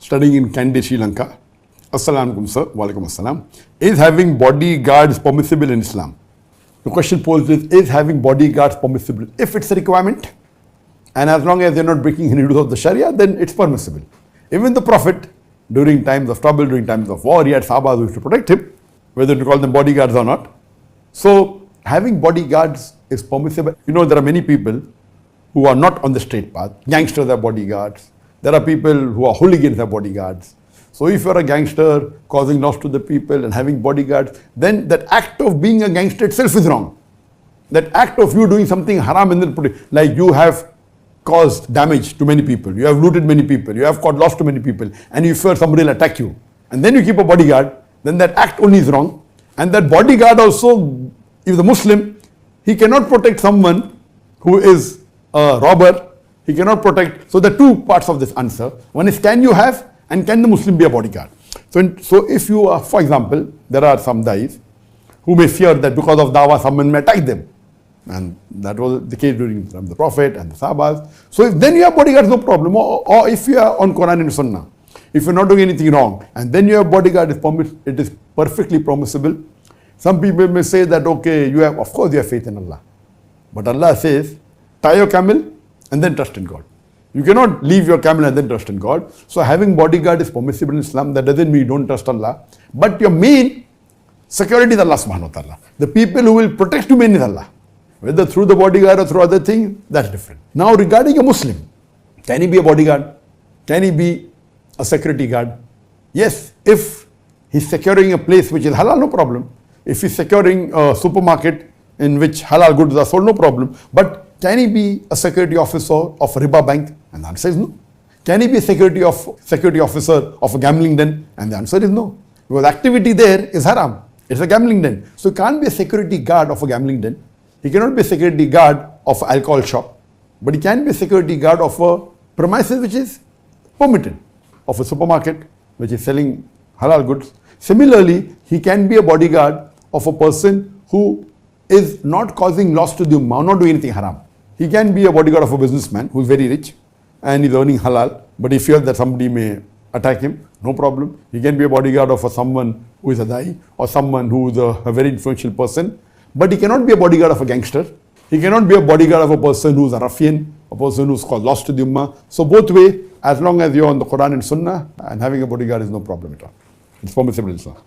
studying in Kandy, Sri Lanka. Assalamu alaikum, sir. Walaikum assalam. Is having bodyguards permissible in Islam? The question posed is having bodyguards permissible? If it's a requirement, and as long as they're not breaking any rules of the Sharia, then it's permissible. Even the Prophet, during times of trouble, during times of war, he had Sahabas who used to protect him, whether to call them bodyguards or not. So having bodyguards is permissible. You know, there are many people who are not on the straight path. Gangsters are bodyguards. There are people who are hooligans are bodyguards. So if you're a gangster causing loss to the people and having bodyguards, then that act of being a gangster itself is wrong. That act of you doing something haram and then like you have caused damage to many people, you have looted many people, you have caused loss to many people, and you fear somebody will attack you, and then you keep a bodyguard, then that act only is wrong. And that bodyguard also, if the Muslim, he cannot protect someone who is a robber, he cannot protect. So the two parts of this answer, one is can you have and can the Muslim be a bodyguard? So if you are, for example, there are some dais who may fear that because of dawah someone may attack them. And that was the case during the Prophet and the Sahabas. So if then you have bodyguards, no problem. Or if you are on Quran and Sunnah, if you're not doing anything wrong, and then you have bodyguard, it is perfectly permissible. Some people may say that, okay, of course you have faith in Allah. But Allah says, tie your camel and then trust in God. You cannot leave your camel and then trust in God. So having bodyguard is permissible in Islam. That doesn't mean you don't trust Allah. But your main security is Allah subhanahu wa ta'ala. The people who will protect you main is Allah. Whether through the bodyguard or through other things, that's different. Now regarding a Muslim, can he be a bodyguard? Can he be a security guard? Yes, if he's securing a place which is halal, no problem. If he's securing a supermarket in which halal goods are sold, no problem. But can he be a security officer of a riba bank? And the answer is no. Can he be a security officer of a gambling den? And the answer is no. Because activity there is haram. It's a gambling den. So he can't be a security guard of a gambling den. He cannot be a security guard of an alcohol shop. But he can be a security guard of a premises which is permitted, of a supermarket which is selling halal goods. Similarly, he can be a bodyguard of a person who is not causing loss to the ummah, not doing anything haram. He can be a bodyguard of a businessman who is very rich and is earning halal, but he fears that somebody may attack him, no problem. He can be a bodyguard of someone who is a da'i or someone who is a very influential person, but he cannot be a bodyguard of a gangster. He cannot be a bodyguard of a person who is a ruffian, a person who is caused loss to the ummah. So both way, as long as you are on the Quran and Sunnah, and having a bodyguard is no problem at all. It's permissible in Islam.